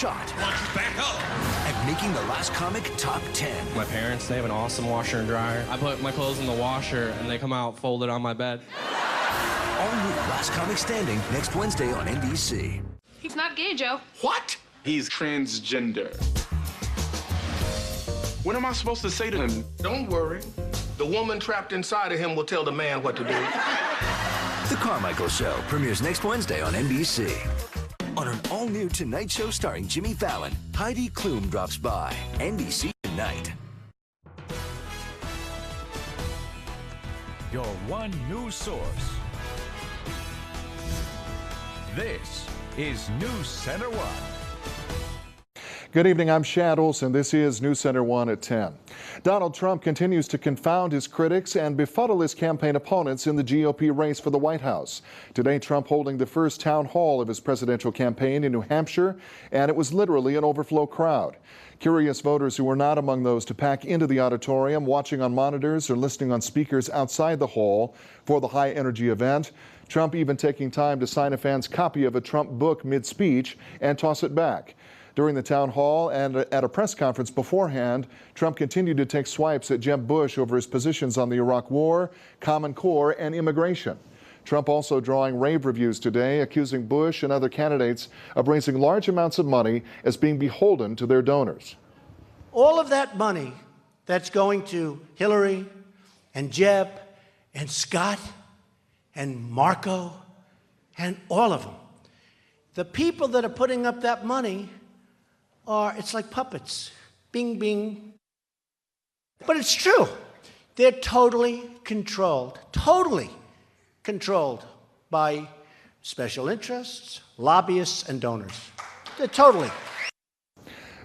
shot at making the last comic top 10. My parents, they have an awesome washer and dryer. I put my clothes in the washer and they come out folded on my bed. All new Last Comic Standing next Wednesday on NBC. He's not gay, Joe. What? He's transgender. What am I supposed to say to him? Don't worry. The woman trapped inside of him will tell the man what to do. The Carmichael Show premieres next Wednesday on NBC. On an all-new Tonight Show starring Jimmy Fallon, Heidi Klum drops by. NBC Tonight. Your one news source. This is NewsCenter1. Good evening, I'm Shad Olson. This is NewsCenter1 at 10. Donald Trump continues to confound his critics and befuddle his campaign opponents in the GOP race for the White House. Today, Trump holding the first town hall of his presidential campaign in New Hampshire, and it was literally an overflow crowd. Curious voters who were not among those to pack into the auditorium, watching on monitors or listening on speakers outside the hall for the high-energy event. Trump even taking time to sign a fan's copy of a Trump book mid-speech and toss it back. During the town hall and at a press conference beforehand, Trump continued to take swipes at Jeb Bush over his positions on the Iraq War, Common Core, and immigration. Trump also drawing rave reviews today, accusing Bush and other candidates of raising large amounts of money as being beholden to their donors. All of that money that's going to Hillary and Jeb and Scott and Marco and all of them, the people that are putting up that money it's like puppets. Bing, bing. But it's true. They're totally controlled by special interests, lobbyists, and donors. They're totally.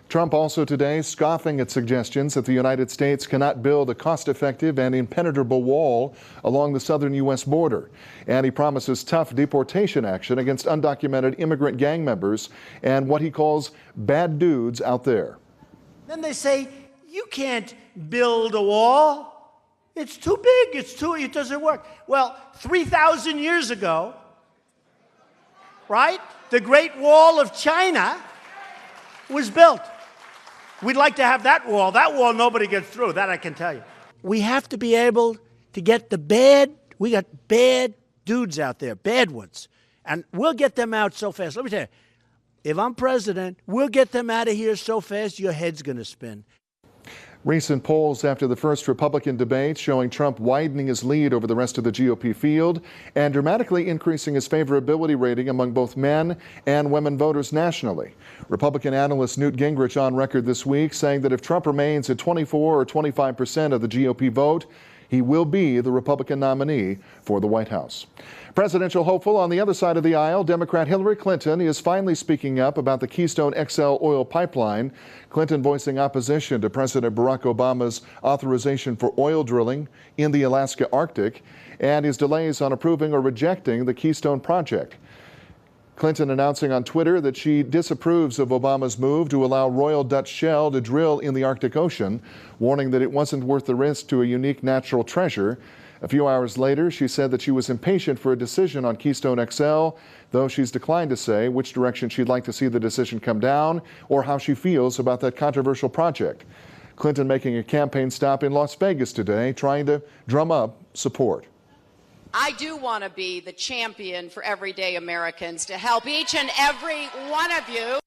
Trump also today scoffing at suggestions that the United States cannot build a cost-effective and impenetrable wall along the southern U.S. border. And he promises tough deportation action against undocumented immigrant gang members and what he calls bad dudes out there. Then they say, you can't build a wall. It's too big. It doesn't work. Well, 3,000 years ago, right, the Great Wall of China was built. We'd like to have that wall. That wall, nobody gets through. That I can tell you. We have to be able to get we got bad dudes out there, bad ones. And we'll get them out so fast. Let me tell you, if I'm president, we'll get them out of here so fast your head's going to spin. Recent polls after the first Republican debate showing Trump widening his lead over the rest of the GOP field and dramatically increasing his favorability rating among both men and women voters nationally. Republican analyst Newt Gingrich on record this week saying that if Trump remains at 24 or 25% of the GOP vote, he will be the Republican nominee for the White House. Presidential hopeful on the other side of the aisle, Democrat Hillary Clinton is finally speaking up about the Keystone XL oil pipeline. Clinton voicing opposition to President Barack Obama's authorization for oil drilling in the Alaska Arctic and his delays on approving or rejecting the Keystone project. Clinton announcing on Twitter that she disapproves of Obama's move to allow Royal Dutch Shell to drill in the Arctic Ocean, warning that it wasn't worth the risk to a unique natural treasure. A few hours later, she said that she was impatient for a decision on Keystone XL, though she's declined to say which direction she'd like to see the decision come down or how she feels about that controversial project. Clinton making a campaign stop in Las Vegas today, trying to drum up support. I do want to be the champion for everyday Americans to help each and every one of you.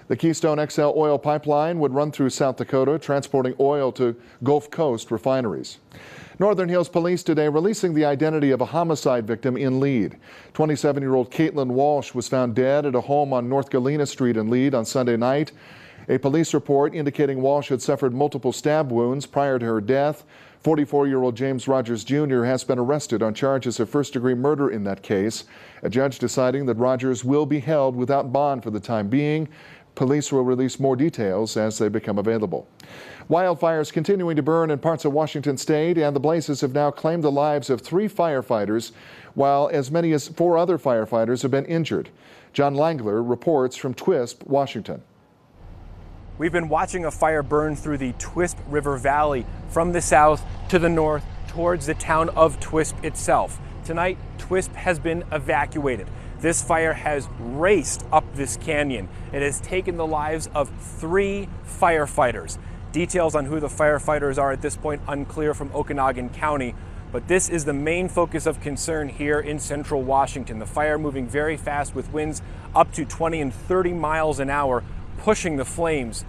The Keystone XL oil pipeline would run through South Dakota, transporting oil to Gulf Coast refineries. Northern Hills Police today releasing the identity of a homicide victim in Lead. 27-year-old Caitlin Walsh was found dead at a home on North Galena Street in Lead on Sunday night. A police report indicating Walsh had suffered multiple stab wounds prior to her death. 44-year-old James Rogers Jr. has been arrested on charges of first-degree murder in that case. A judge deciding that Rogers will be held without bond for the time being. Police will release more details as they become available. Wildfires continuing to burn in parts of Washington state, and the blazes have now claimed the lives of 3 firefighters, while as many as 4 other firefighters have been injured. John Langler reports from Twisp, Washington. We've been watching a fire burn through the Twisp River Valley from the south to the north towards the town of Twisp itself. Tonight, Twisp has been evacuated. This fire has raced up this canyon. It has taken the lives of 3 firefighters. Details on who the firefighters are at this point unclear from Okanogan County, but this is the main focus of concern here in central Washington. The fire moving very fast with winds up to 20 and 30 miles an hour, pushing the flames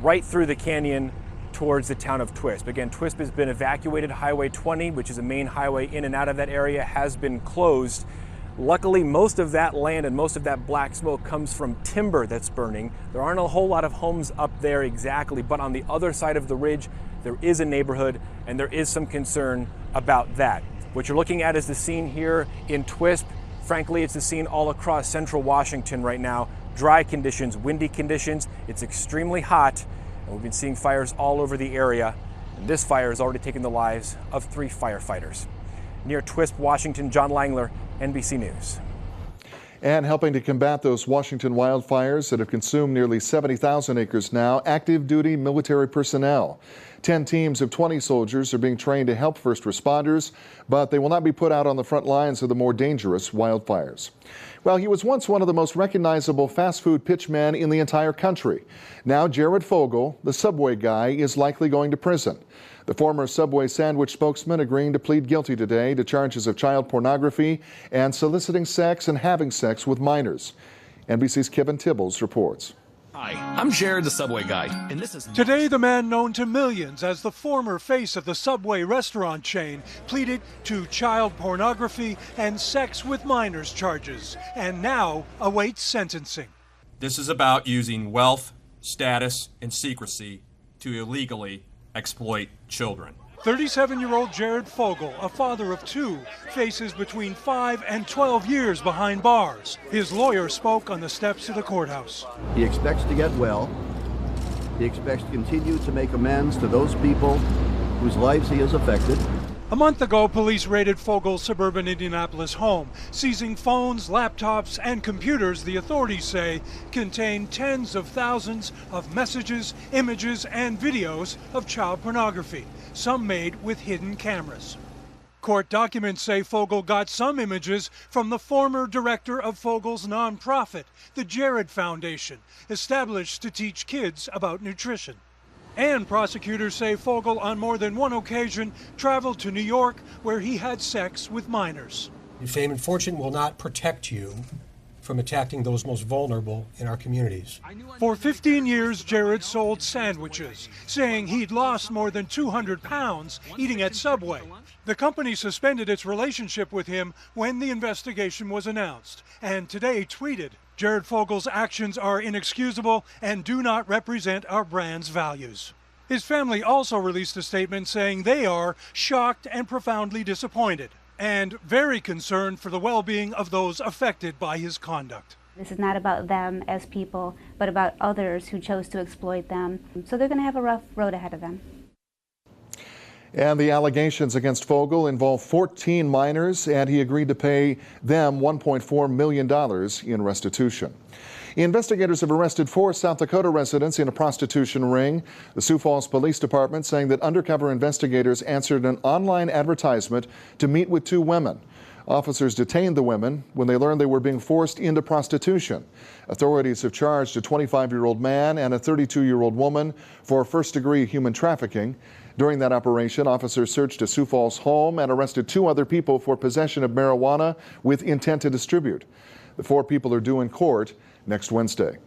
right through the canyon towards the town of Twisp. Again, Twisp has been evacuated. Highway 20, which is a main highway in and out of that area, has been closed. Luckily, most of that land and most of that black smoke comes from timber that's burning. There aren't a whole lot of homes up there exactly, but on the other side of the ridge, there is a neighborhood and there is some concern about that. What you're looking at is the scene here in Twisp. Frankly, it's the scene all across central Washington right now. Dry conditions, windy conditions. It's extremely hot, and we've been seeing fires all over the area. And this fire has already taken the lives of 3 firefighters. Near Twisp, Washington, John Langler, NBC News. And helping to combat those Washington wildfires that have consumed nearly 70,000 acres now, active duty military personnel. 10 teams of 20 soldiers are being trained to help first responders, but they will not be put out on the front lines of the more dangerous wildfires. Well, he was once one of the most recognizable fast food pitchmen in the entire country. Now Jared Fogle, the Subway guy, is likely going to prison. The former Subway sandwich spokesman agreeing to plead guilty today to charges of child pornography and soliciting sex and having sex with minors. NBC's Kevin Tibbles reports. Hi, I'm Jared, the Subway guy, and this is... Today, the man known to millions as the former face of the Subway restaurant chain pleaded to child pornography and sex with minors charges, and now awaits sentencing. This is about using wealth, status, and secrecy to illegally exploit children. 37-year-old Jared Fogle, a father of 2, faces between 5 and 12 years behind bars. His lawyer spoke on the steps of the courthouse. He expects to get well. He expects to continue to make amends to those people whose lives he has affected. A month ago, police raided Fogle's suburban Indianapolis home, seizing phones, laptops, and computers the authorities say contain tens of thousands of messages, images, and videos of child pornography, some made with hidden cameras. Court documents say Fogle got some images from the former director of Fogle's nonprofit, the Jared Foundation, established to teach kids about nutrition. And prosecutors say Fogle, on more than one occasion, traveled to New York where he had sex with minors. Your fame and fortune will not protect you from attacking those most vulnerable in our communities. For 15 years, Jared sold sandwiches, saying he'd lost more than 200 pounds eating at Subway. The company suspended its relationship with him when the investigation was announced, and today tweeted, "Jared Fogle's actions are inexcusable and do not represent our brand's values." His family also released a statement saying they are shocked and profoundly disappointed, and very concerned for the well-being of those affected by his conduct. This is not about them as people, but about others who chose to exploit them. So they're going to have a rough road ahead of them. And the allegations against Fogle involve 14 minors, and he agreed to pay them $1.4 million in restitution. Investigators have arrested 4 South Dakota residents in a prostitution ring. The Sioux Falls Police Department saying that undercover investigators answered an online advertisement to meet with 2 women. Officers detained the women when they learned they were being forced into prostitution. Authorities have charged a 25-year-old man and a 32-year-old woman for first-degree human trafficking. During that operation, officers searched a Sioux Falls home and arrested 2 other people for possession of marijuana with intent to distribute. The 4 people are due in court next Wednesday.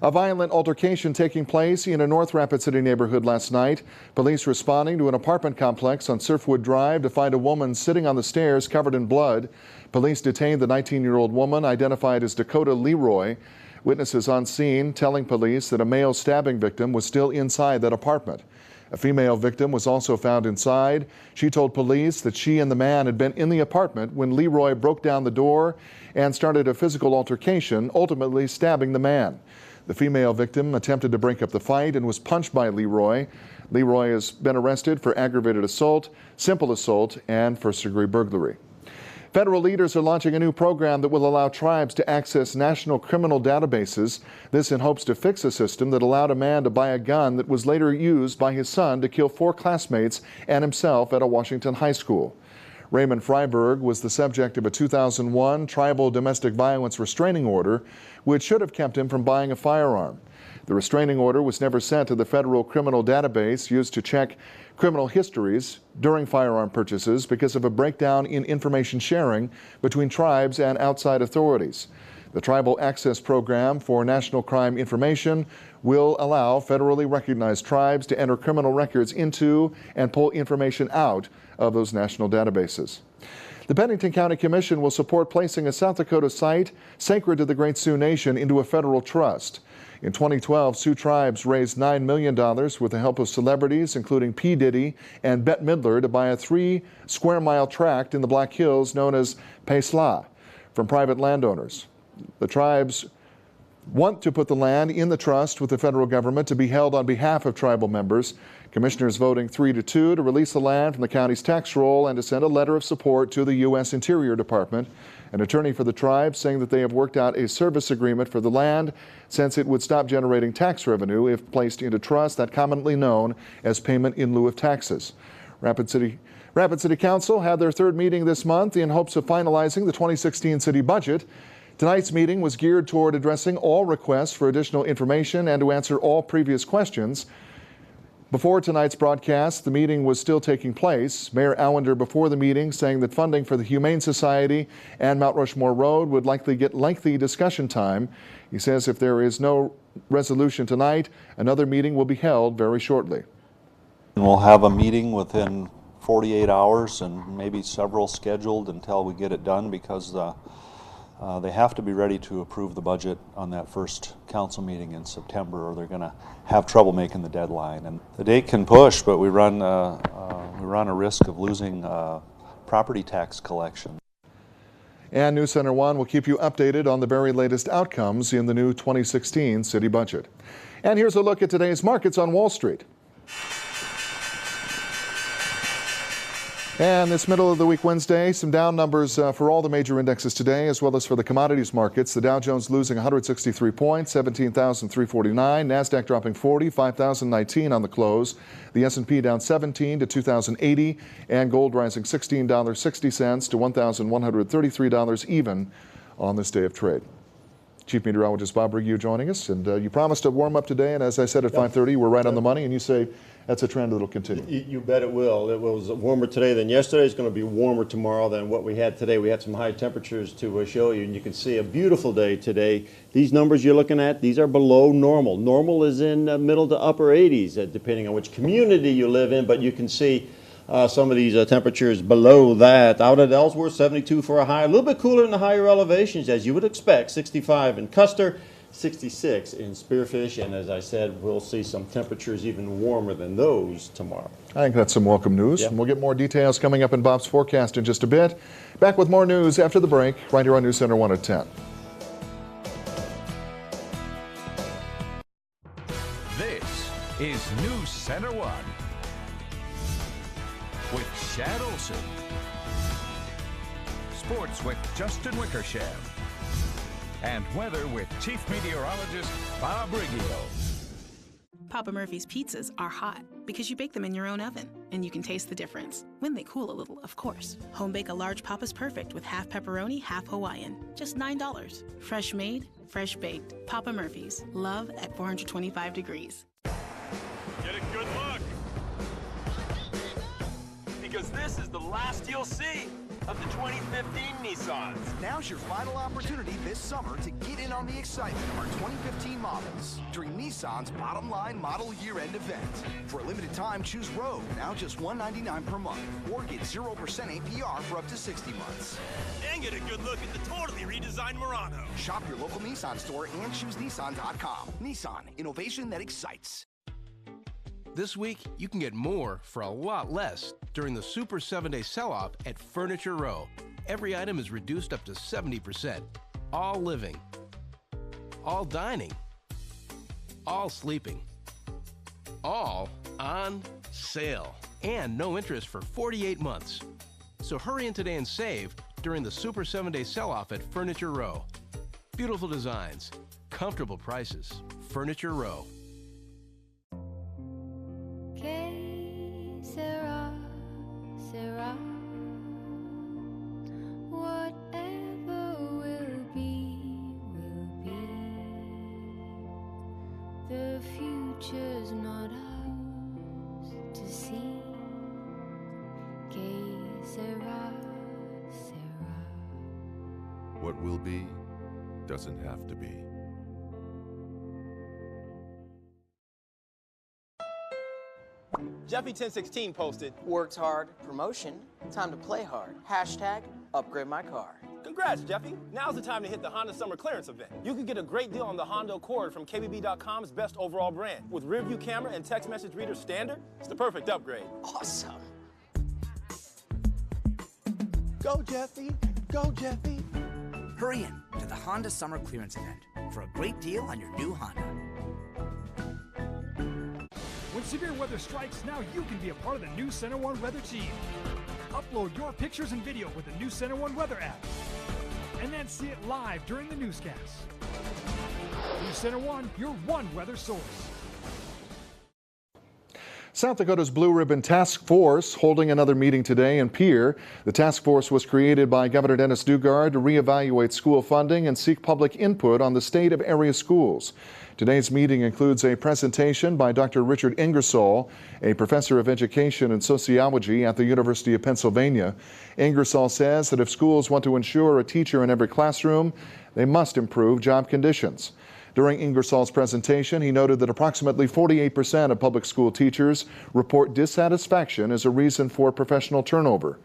A violent altercation taking place in a North Rapid City neighborhood last night. Police responding to an apartment complex on Surfwood Drive to find a woman sitting on the stairs covered in blood. Police detained the 19-year-old woman, identified as Dakota Leroy. Witnesses on scene telling police that a male stabbing victim was still inside that apartment. A female victim was also found inside. She told police that she and the man had been in the apartment when Leroy broke down the door and started a physical altercation, ultimately stabbing the man. The female victim attempted to break up the fight and was punched by Leroy. Leroy has been arrested for aggravated assault, simple assault, and first-degree burglary. Federal leaders are launching a new program that will allow tribes to access national criminal databases. This in hopes to fix a system that allowed a man to buy a gun that was later used by his son to kill 4 classmates and himself at a Washington high school. Raymond Freiberg was the subject of a 2001 tribal domestic violence restraining order, which should have kept him from buying a firearm. The restraining order was never sent to the federal criminal database used to check criminal histories during firearm purchases because of a breakdown in information sharing between tribes and outside authorities. The Tribal Access Program for National Crime Information will allow federally recognized tribes to enter criminal records into and pull information out of those national databases. The Pennington County Commission will support placing a South Dakota site sacred to the Great Sioux Nation into a federal trust. In 2012, Sioux tribes raised $9 million with the help of celebrities, including P. Diddy and Bette Midler, to buy a 3-square-mile tract in the Black Hills known as Paisla from private landowners. The tribes want to put the land in the trust with the federal government to be held on behalf of tribal members. Commissioners voting 3-2 to release the land from the county's tax roll and to send a letter of support to the U.S. Interior Department. An attorney for the tribe saying that they have worked out a service agreement for the land since it would stop generating tax revenue if placed into trust, that commonly known as payment in lieu of taxes. Rapid City Council had their third meeting this month in hopes of finalizing the 2016 city budget. Tonight's meeting was geared toward addressing all requests for additional information and to answer all previous questions. Before tonight's broadcast, the meeting was still taking place. Mayor Allender before the meeting saying that funding for the Humane Society and Mount Rushmore Road would likely get lengthy discussion time. He says if there is no resolution tonight, another meeting will be held very shortly. We'll have a meeting within 48 hours and maybe several scheduled until we get it done because they have to be ready to approve the budget on that first council meeting in September or they're going to have trouble making the deadline. And the date can push, but we run a risk of losing property tax collection. And NewsCenter1 will keep you updated on the very latest outcomes in the new 2016 city budget. And here's a look at today's markets on Wall Street. And this middle of the week Wednesday, some down numbers for all the major indexes today, as well as for the commodities markets. The Dow Jones losing 163 points, 17,349. NASDAQ dropping 40, 5,019 on the close. The S&P down 17 to 2,080. And gold rising $16.60 to $1,133 even on this day of trade. Chief Meteorologist Bob Rigue joining us. And you promised a warm up today, and as I said at 5:30, we're right on the money, and you say that's a trend that will continue. You bet it will. It was warmer today than yesterday. It's going to be warmer tomorrow than what we had today. We had some high temperatures to show you, and you can see a beautiful day today. These numbers you're looking at, these are below normal. Normal is in middle to upper 80s, depending on which community you live in, but you can see some of these temperatures below that. Out at Ellsworth, 72 for a high. A little bit cooler in the higher elevations, as you would expect. 65 in Custer, 66 in Spearfish, and as I said, we'll see some temperatures even warmer than those tomorrow. I think that's some welcome news. Yeah. And we'll get more details coming up in Bob's forecast in just a bit. Back with more news after the break, right here on NewsCenter1 at 10. This is NewsCenter1 with Shad Olson. Sports with Justin Wickersham. And weather with Chief Meteorologist Bob Rigue. Papa Murphy's pizzas are hot because you bake them in your own oven, and you can taste the difference when they cool a little, of course. Home bake a large Papa's Perfect with half pepperoni, half Hawaiian, just $9. Fresh made, fresh baked. Papa Murphy's. Love at 425 degrees. Get a good look, because this is the last you'll see of the 2015 Nissans. Now's your final opportunity this summer to get in on the excitement of our 2015 models during Nissan's Bottom Line Model Year-End event. For a limited time, choose Rogue, now just $199 per month, or get 0% APR for up to 60 months. And get a good look at the totally redesigned Murano. Shop your local Nissan store and choose Nissan.com. Nissan, innovation that excites. This week, you can get more for a lot less during the Super 7-Day Sell-Off at Furniture Row. Every item is reduced up to 70%. All living, all dining, all sleeping, all on sale, and no interest for 48 months. So hurry in today and save during the Super 7-Day Sell-Off at Furniture Row. Beautiful designs, comfortable prices. Furniture Row. The future's not ours to see. Que sera, sera. What will be doesn't have to be. Jeffy1016 posted, worked hard, promotion, time to play hard. Hashtag upgrade my car. Congrats, Jeffy. Now's the time to hit the Honda Summer Clearance event. You can get a great deal on the Honda Accord from KBB.com's best overall brand. With rear view camera and text message reader standard, it's the perfect upgrade. Awesome. Go, Jeffy. Go, Jeffy. Hurry in to the Honda Summer Clearance event for a great deal on your new Honda. When severe weather strikes, now you can be a part of the NewsCenter1 weather team. Upload your pictures and video with the NewsCenter1 weather app, and then see it live during the newscasts. NewsCenter1, your one weather source. South Dakota's Blue Ribbon Task Force holding another meeting today in Pierre. The task force was created by Governor Dennis Dugard to reevaluate school funding and seek public input on the state of area schools. Today's meeting includes a presentation by Dr. Richard Ingersoll, a professor of education and sociology at the University of Pennsylvania. Ingersoll says that if schools want to ensure a teacher in every classroom, they must improve job conditions. During Ingersoll's presentation, he noted that approximately 48% of public school teachers report dissatisfaction as a reason for professional turnover.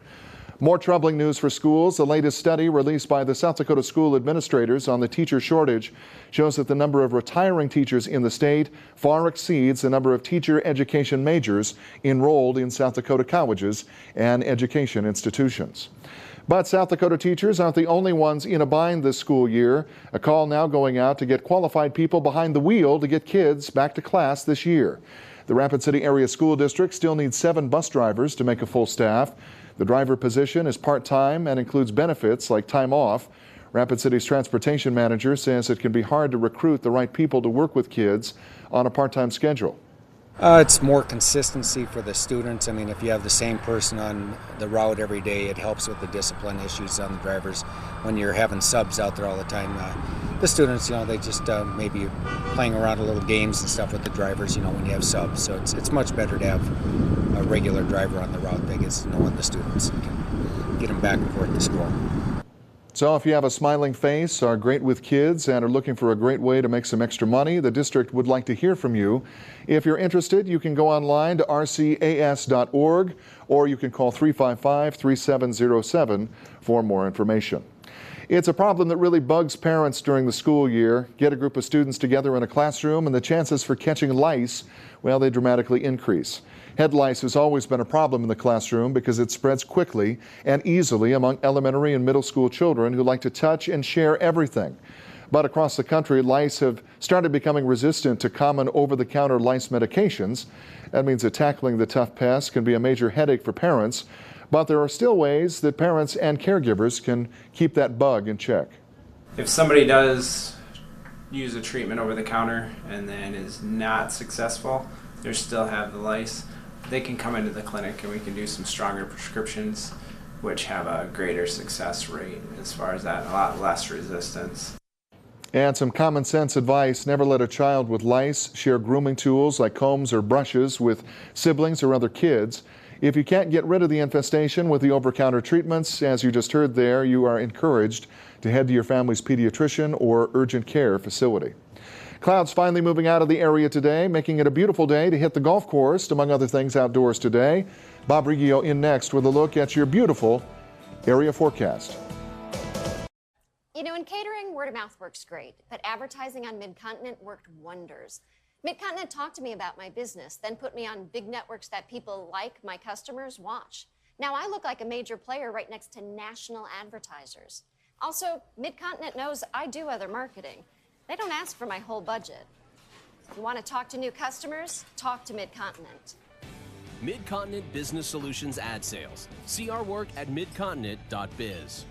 More troubling news for schools. The latest study released by the South Dakota School Administrators on the teacher shortage shows that the number of retiring teachers in the state far exceeds the number of teacher education majors enrolled in South Dakota colleges and education institutions. But South Dakota teachers aren't the only ones in a bind this school year. A call now going out to get qualified people behind the wheel to get kids back to class this year. The Rapid City Area School District still needs 7 bus drivers to make a full staff. The driver position is part-time and includes benefits like time off. Rapid City's transportation manager says it can be hard to recruit the right people to work with kids on a part-time schedule. It's more consistency for the students. I mean, if you have the same person on the route every day, it helps with the discipline issues on the drivers. When you're having subs out there all the time, the students, they just maybe playing around a little games and stuff with the drivers, when you have subs. So it's much better to have a regular driver on the route that gets to know the students and can get them back and forth to school. So if you have a smiling face, are great with kids, and are looking for a great way to make some extra money, the district would like to hear from you. If you're interested, you can go online to rcas.org, or you can call 355-3707 for more information. It's a problem that really bugs parents during the school year. Get a group of students together in a classroom and the chances for catching lice, well, they dramatically increase. Head lice has always been a problem in the classroom because it spreads quickly and easily among elementary and middle school children who like to touch and share everything. But across the country, lice have started becoming resistant to common over-the-counter lice medications. That means that tackling the tough pest can be a major headache for parents, but there are still ways that parents and caregivers can keep that bug in check. If somebody does use a treatment over the counter and then is not successful, they still have the lice, they can come into the clinic and we can do some stronger prescriptions which have a greater success rate as far as that, a lot less resistance. And some common sense advice: never let a child with lice share grooming tools like combs or brushes with siblings or other kids. If you can't get rid of the infestation with the over-counter treatments, as you just heard there, you are encouraged to head to your family's pediatrician or urgent care facility. Clouds finally moving out of the area today, making it a beautiful day to hit the golf course, among other things outdoors today. Bob Riggio in next with a look at your beautiful area forecast. In catering, word of mouth works great, but advertising on Mid-Continent worked wonders. Mid-Continent talked to me about my business, then put me on big networks that people like my customers watch. Now I look like a major player right next to national advertisers. Also, Mid-Continent knows I do other marketing. They don't ask for my whole budget. If you want to talk to new customers, talk to Mid-Continent. Mid-Continent Business Solutions Ad Sales. See our work at midcontinent.biz.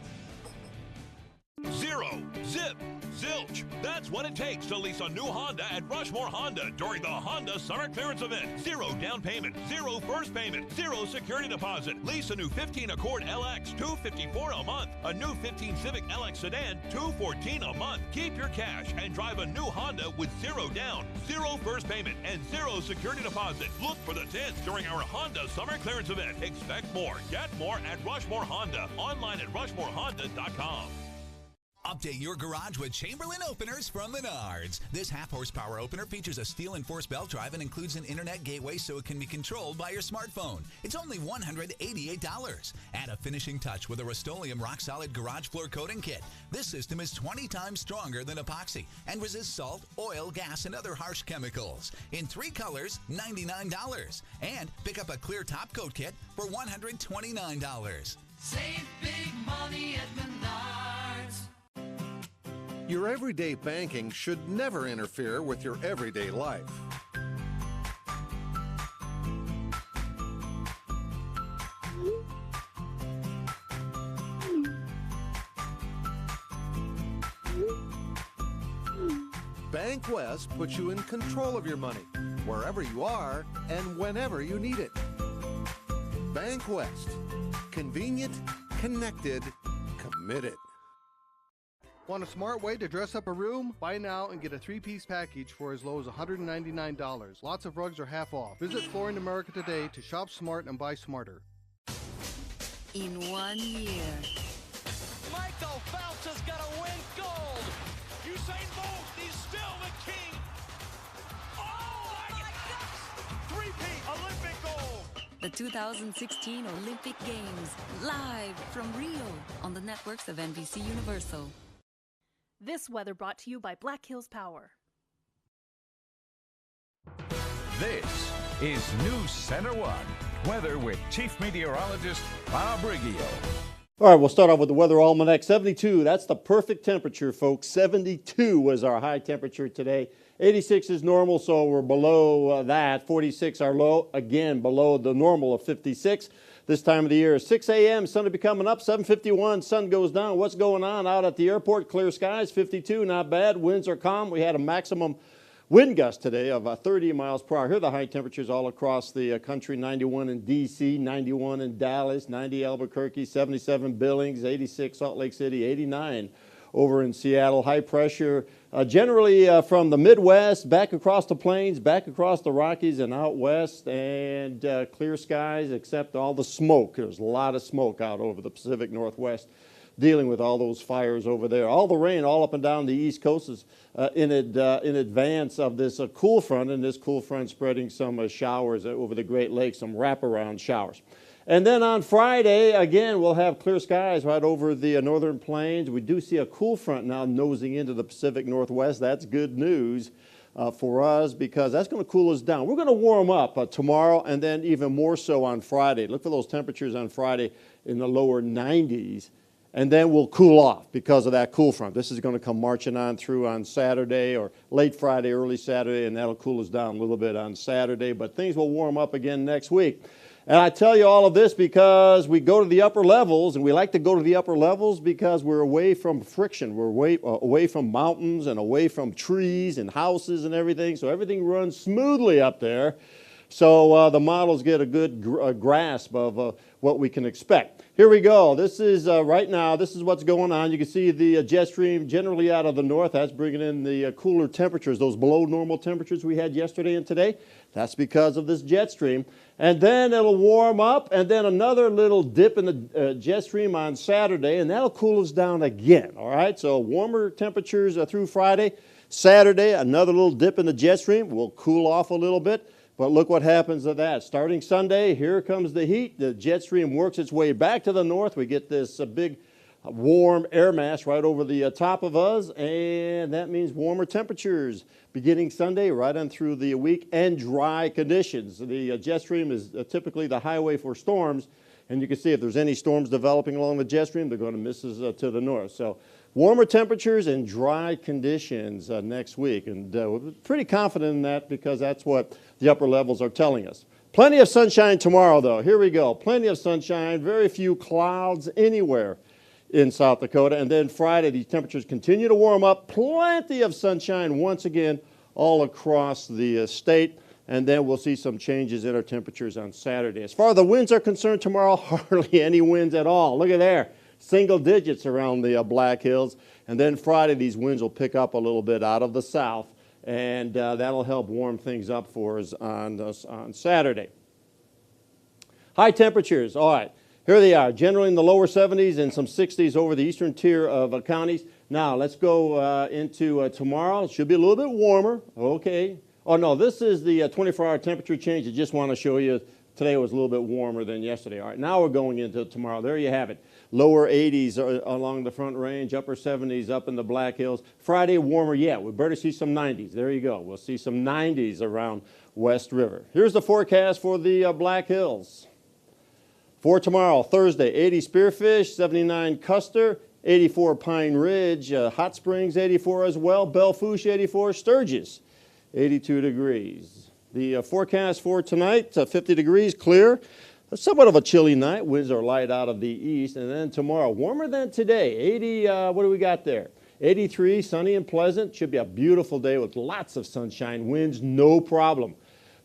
Zero, zip, Zilch. That's what it takes to lease a new Honda at Rushmore Honda during the Honda Summer Clearance Event. 0 down payment, 0 first payment, 0 security deposit. Lease a new 15 Accord LX, $254 a month. A new 15 Civic LX sedan, $214 a month. Keep your cash and drive a new Honda with 0 down, 0 first payment, and 0 security deposit. Look for the tents during our Honda Summer Clearance Event. Expect more. Get more at Rushmore Honda. Online at rushmorehonda.com. Update your garage with Chamberlain openers from Menards. This half-horsepower opener features a steel-enforced belt drive and includes an internet gateway so it can be controlled by your smartphone. It's only $188. Add a finishing touch with a Rust-Oleum rock-solid garage floor coating kit. This system is 20 times stronger than epoxy and resists salt, oil, gas, and other harsh chemicals. In 3 colors, $99. And pick up a clear top coat kit for $129. Save big money at Menards. Your everyday banking should never interfere with your everyday life. Bank West puts you in control of your money, wherever you are and whenever you need it. Bank West. Convenient, connected, committed. Want a smart way to dress up a room? Buy now and get a 3-piece package for as low as $199. Lots of rugs are half off. Visit Flooring America today to shop smart and buy smarter. In 1 year. Michael Phelps has got to win gold. Usain Bolt, he's still the king. Oh my gosh! 3-peat Olympic gold. The 2016 Olympic Games, live from Rio on the networks of NBC Universal. This weather brought to you by Black Hills Power. This is NewsCenter1 Weather with Chief Meteorologist Bob Riggio. All right, we'll start off with the weather almanac. 72, that's the perfect temperature, folks. 72 was our high temperature today. 86 is normal, so we're below that. 46 our low, again below the normal of 56. This time of the year, 6 a.m., sun will be coming up, 7:51, sun goes down. What's going on out at the airport? Clear skies, 52, not bad. Winds are calm. We had a maximum wind gust today of 30 miles per hour. Here are the high temperatures all across the country. 91 in D.C., 91 in Dallas, 90 Albuquerque, 77 Billings, 86 Salt Lake City, 89 over in Seattle. High pressure generally from the Midwest, back across the plains, back across the Rockies and out west, and clear skies except all the smoke. There's a lot of smoke out over the Pacific Northwest dealing with all those fires over there. All the rain all up and down the East Coast is in advance of this cool front, and this cool front spreading some showers over the Great Lakes, some wraparound showers. And then on Friday, again, we'll have clear skies right over the northern plains. We do see a cool front now nosing into the Pacific Northwest. That's good news for us because that's going to cool us down. We're going to warm up tomorrow and then even more so on Friday. Look for those temperatures on Friday in the lower 90s. And then we'll cool off because of that cool front. This is going to come marching on through on Saturday or late Friday, early Saturday, and that'll cool us down a little bit on Saturday. But things will warm up again next week. And I tell you all of this because we go to the upper levels, and we like to go to the upper levels because we're away from friction. We're away from mountains and away from trees and houses and everything. So everything runs smoothly up there. So the models get a good grasp of what we can expect. Here we go. This is right now, this is what's going on. You can see the jet stream generally out of the north. That's bringing in the cooler temperatures, those below normal temperatures we had yesterday and today. That's because of this jet stream. And then it'll warm up, and then another little dip in the jet stream on Saturday, and that'll cool us down again, all right? So warmer temperatures through Friday. Saturday, another little dip in the jet stream. We'll cool off a little bit. But look what happens to that. Starting Sunday, here comes the heat. The jet stream works its way back to the north. We get this big warm air mass right over the top of us, and that means warmer temperatures beginning Sunday right on through the week, and dry conditions. The jet stream is typically the highway for storms, and you can see if there's any storms developing along the jet stream, they're going to miss us to the north. So warmer temperatures and dry conditions next week, and we're pretty confident in that because that's what the upper levels are telling us. Plenty of sunshine tomorrow, though. Here we go. Plenty of sunshine, very few clouds anywhere in South Dakota. And then Friday, these temperatures continue to warm up. Plenty of sunshine once again all across the state. And then we'll see some changes in our temperatures on Saturday. As far as the winds are concerned tomorrow, hardly any winds at all. Look at there, single digits around the Black Hills. And then Friday, these winds will pick up a little bit out of the south, and that'll help warm things up for us on Saturday. High temperatures, all right. Here they are, generally in the lower 70s and some 60s over the eastern tier of counties. Now, let's go into tomorrow. It should be a little bit warmer, okay. Oh, no, this is the 24-hour temperature change. I just want to show you today was a little bit warmer than yesterday. All right, now we're going into tomorrow. There you have it. Lower 80s along the Front Range, upper 70s up in the Black Hills. Friday, warmer yet. We better see some 90s. There you go. We'll see some 90s around West River. Here's the forecast for the Black Hills. For tomorrow, Thursday, 80 Spearfish, 79 Custer, 84 Pine Ridge, Hot Springs 84 as well, Belle Fourche 84, Sturgis 82 degrees. The forecast for tonight, 50 degrees, clear. Somewhat of a chilly night. Winds are light out of the east. And then tomorrow, warmer than today. 80, what do we got there? 83, sunny and pleasant. Should be a beautiful day with lots of sunshine. Winds, no problem.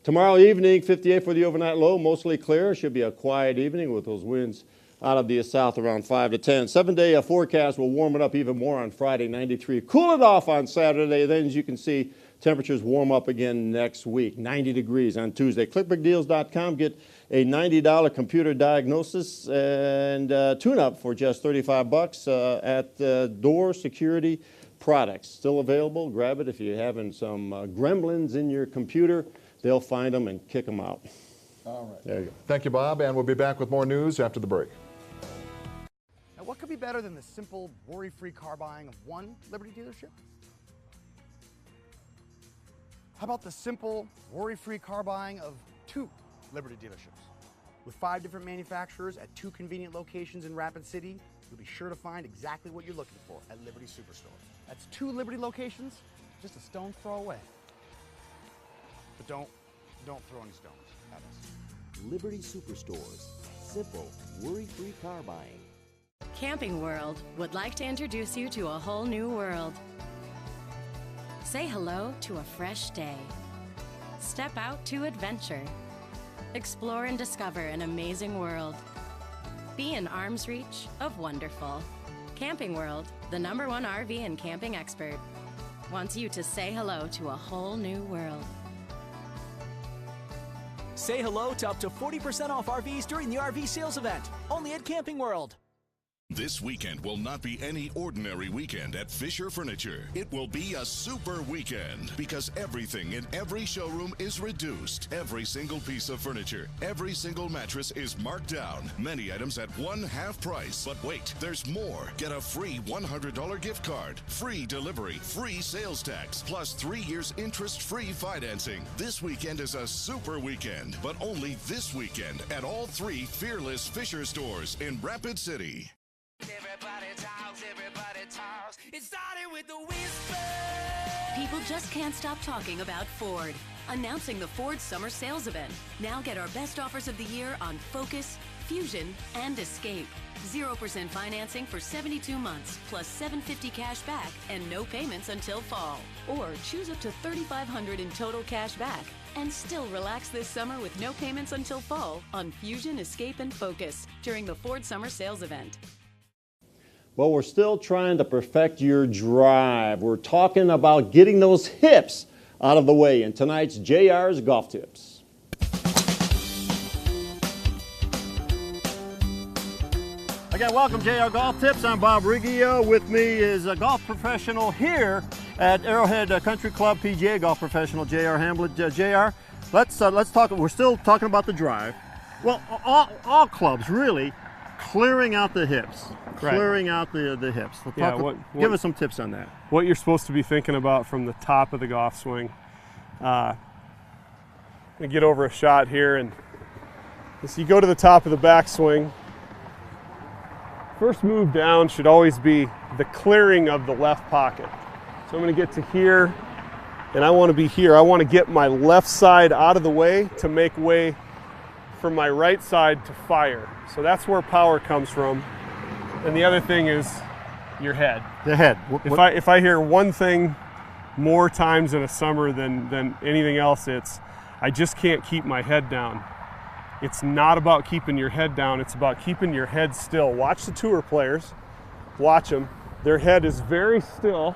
Tomorrow evening, 58 for the overnight low. Mostly clear. Should be a quiet evening with those winds out of the south around 5 to 10. 7-day forecast will warm it up even more on Friday, 93. Cool it off on Saturday. Then, as you can see, temperatures warm up again next week, 90 degrees on Tuesday. ClickBigDeals.com. Get a $90 computer diagnosis and tune-up for just $35 at Door Security Products. Still available. Grab it if you're having some gremlins in your computer. They'll find them and kick them out. All right. There you go. Thank you, Bob, and we'll be back with more news after the break. Now, what could be better than the simple, worry-free car buying of one Liberty dealership? How about the simple, worry-free car buying of 2 Liberty dealerships? With 5 different manufacturers at 2 convenient locations in Rapid City, you'll be sure to find exactly what you're looking for at Liberty Superstore. That's 2 Liberty locations, just a stone's throw away. But don't throw any stones at us. Liberty Superstores. Simple, worry-free car buying. Camping World would like to introduce you to a whole new world. Say hello to a fresh day. Step out to adventure. Explore and discover an amazing world. Be in arm's reach of wonderful. Camping World, the #1 RV and camping expert, wants you to say hello to a whole new world. Say hello to up to 40% off RVs during the RV sales event, only at Camping World. This weekend will not be any ordinary weekend at Fisher Furniture. It will be a super weekend because everything in every showroom is reduced. Every single piece of furniture, every single mattress is marked down. Many items at one half price. But wait, there's more. Get a free $100 gift card, free delivery, free sales tax, plus 3 years interest-free financing. This weekend is a super weekend, but only this weekend at all 3 Fearless Fisher stores in Rapid City. Everybody talks. It started with the whisper. People just can't stop talking about Ford. Announcing the Ford Summer Sales Event. Now get our best offers of the year on Focus, Fusion, and Escape. 0% financing for 72 months, plus $750 cash back and no payments until fall. Or choose up to $3,500 in total cash back and still relax this summer with no payments until fall on Fusion, Escape, and Focus during the Ford Summer Sales Event. Well, we're still trying to perfect your drive. We're talking about getting those hips out of the way in tonight's JR's Golf Tips. Again, welcome JR Golf Tips. I'm Bob Riggio. With me is a golf professional here at Arrowhead Country Club PGA golf professional J.R. Hamblett. JR, let's talk. We're still talking about the drive. Well, all clubs really clearing out the hips. Right. Clearing out the hips. Yeah, give us some tips on that. What you're supposed to be thinking about from the top of the golf swing. I'm going to get over a shot here, and as you go to the top of the backswing, first move down should always be the clearing of the left pocket. So I'm going to get to here, and I want to be here. I want to get my left side out of the way to make way for my right side to fire. So that's where power comes from. And the other thing is your head. The head. If I hear one thing more times in a summer than anything else, it's I just can't keep my head down. It's not about keeping your head down, it's about keeping your head still. Watch the tour players, watch them. Their head is very still.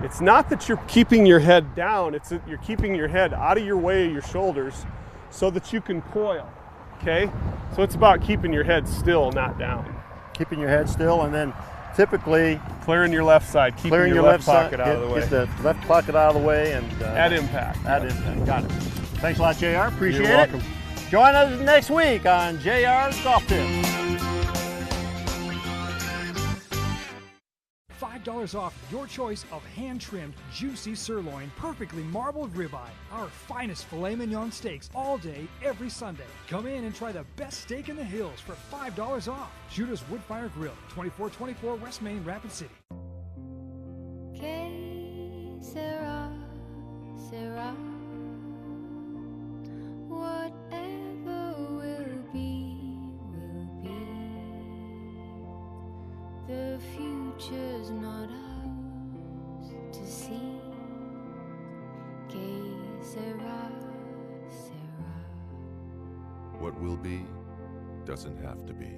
It's not that you're keeping your head down, it's that you're keeping your head out of your way of your shoulders so that you can coil, okay? So it's about keeping your head still, not down. Keeping your head still, and then typically clearing your left side, keeping your left pocket out of the way. Get the left pocket out of the way and at impact. At impact. Got it. Thanks a lot, JR. Appreciate You're welcome. it. Join us next week on JR's Golf Tips. $5 off your choice of hand-trimmed, juicy sirloin, perfectly marbled ribeye. Our finest filet mignon steaks all day, every Sunday. Come in and try the best steak in the hills for $5 off. Judah's Woodfire Grill, 2424 West Main, Rapid City. Que sera, sera. Whatever will be, will be. The future's not ours to see. Que sera, sera. What will be doesn't have to be.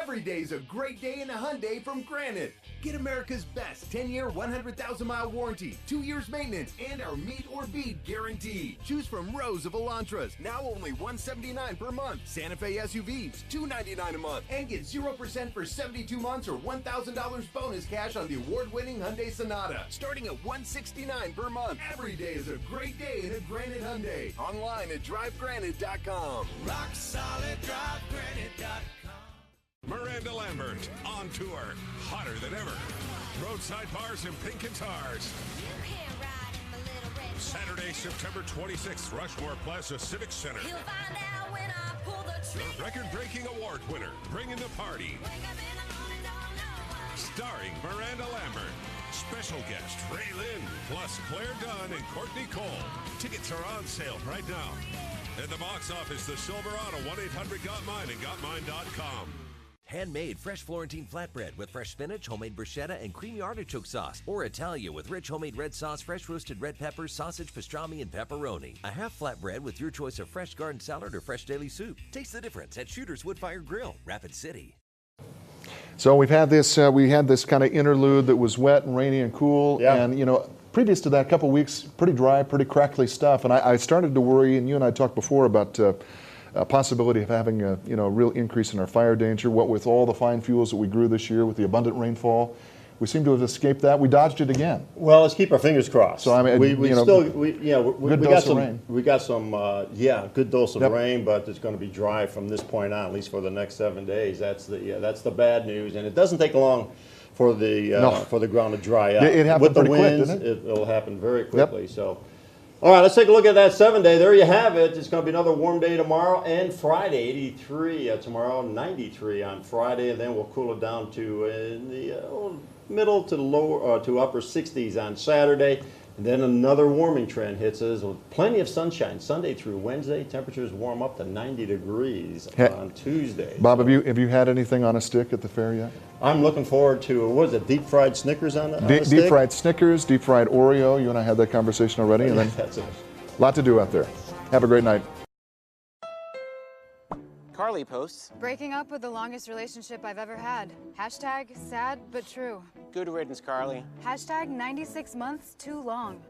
Every day's a great day in a Hyundai from Granite. Get America's best 10-year, 100,000-mile warranty, 2 years maintenance, and our meet or beat guarantee. Choose from rows of Elantras, now only $179 per month. Santa Fe SUVs, $299 a month. And get 0% for 72 months or $1,000 bonus cash on the award-winning Hyundai Sonata, starting at $169 per month. Every day is a great day in a Granite Hyundai. Online at drivegranite.com. Rock solid, drivegranite.com. Miranda Lambert on tour, hotter than ever. Roadside bars and pink guitars. Saturday, September 26th, Rushmore Plaza Civic Center. You'll find out when I pull the trigger. The record-breaking award winner, bringing the party. Starring Miranda Lambert. Special guest Ray Lynn, plus Claire Dunn and Courtney Cole. Tickets are on sale right now. At the box office, the Silverado, 1-800-GOT-MINE and GotMine.com. Handmade fresh Florentine flatbread with fresh spinach, homemade bruschetta, and creamy artichoke sauce. Or Italia with rich homemade red sauce, fresh roasted red peppers, sausage, pastrami, and pepperoni. A half flatbread with your choice of fresh garden salad or fresh daily soup. Taste the difference at Shooter's Woodfire Grill, Rapid City. So we had this kind of interlude that was wet and rainy and cool, and previous to that, couple weeks, pretty dry, pretty crackly stuff, and I started to worry. And you and I talked before about a possibility of having a real increase in our fire danger. What with all the fine fuels that we grew this year, with the abundant rainfall, we seem to have escaped that. We dodged it again. Well, let's keep our fingers crossed. So I mean, we got some good dose of Yep. rain, but it's going to be dry from this point on, at least for the next 7 days. That's the bad news, and it doesn't take long for the ground to dry out. It happened with the pretty quick, winds. didn't it? It'll happen very quickly. So. All right, let's take a look at that 7-day. There you have it. It's going to be another warm day tomorrow and Friday. 83 tomorrow, 93 on Friday, and then we'll cool it down to in the middle to lower to upper 60s on Saturday. And then another warming trend hits us with plenty of sunshine Sunday through Wednesday. Temperatures warm up to 90 degrees on Tuesday. Bob, have you had anything on a stick at the fair yet? I'm looking forward to, what is it, deep fried Snickers on the stick? Deep fried Snickers, deep fried Oreo. You and I had that conversation already. And then that's it. A lot to do out there. Have a great night. Carly posts. Breaking up with the longest relationship I've ever had. Hashtag sad but true. Good riddance, Carly. Hashtag 96 months too long.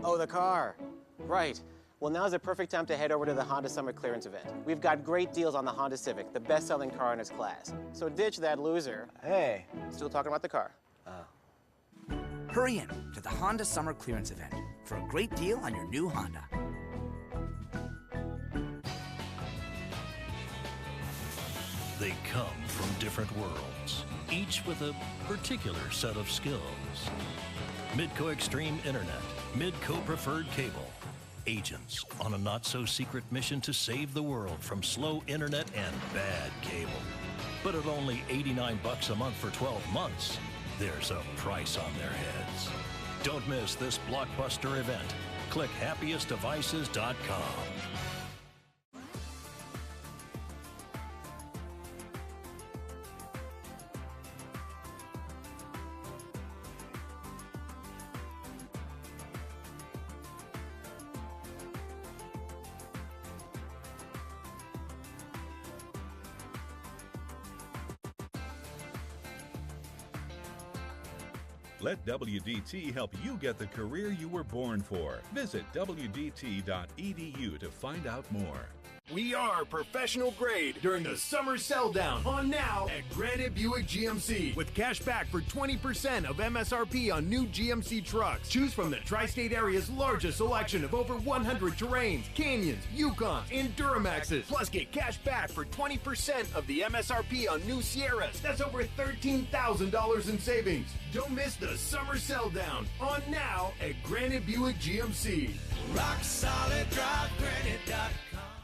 Oh, the car. Right. Well, now's the perfect time to head over to the Honda Summer Clearance event. We've got great deals on the Honda Civic, the best-selling car in its class. So ditch that loser. Hey, still talking about the car. Hurry in to the Honda Summer Clearance event for a great deal on your new Honda. They come from different worlds, each with a particular set of skills. Midco Extreme Internet, Midco Preferred Cable. Agents on a not-so-secret mission to save the world from slow internet and bad cable. But at only $89 a month for 12 months, there's a price on their heads. Don't miss this blockbuster event. Click happiestdevices.com. Let WDT help you get the career you were born for. Visit WDT.edu to find out more. We are professional grade during the summer sell down on now at Granite Buick GMC with cash back for 20% of MSRP on new GMC trucks. Choose from the tri-state area's largest selection of over 100 Terrains, Canyons, Yukons, and Duramaxes. Plus get cash back for 20% of the MSRP on new Sierras. That's over $13,000 in savings. Don't miss the summer sell down on now at Granite Buick GMC. Rock solid drive granite.com.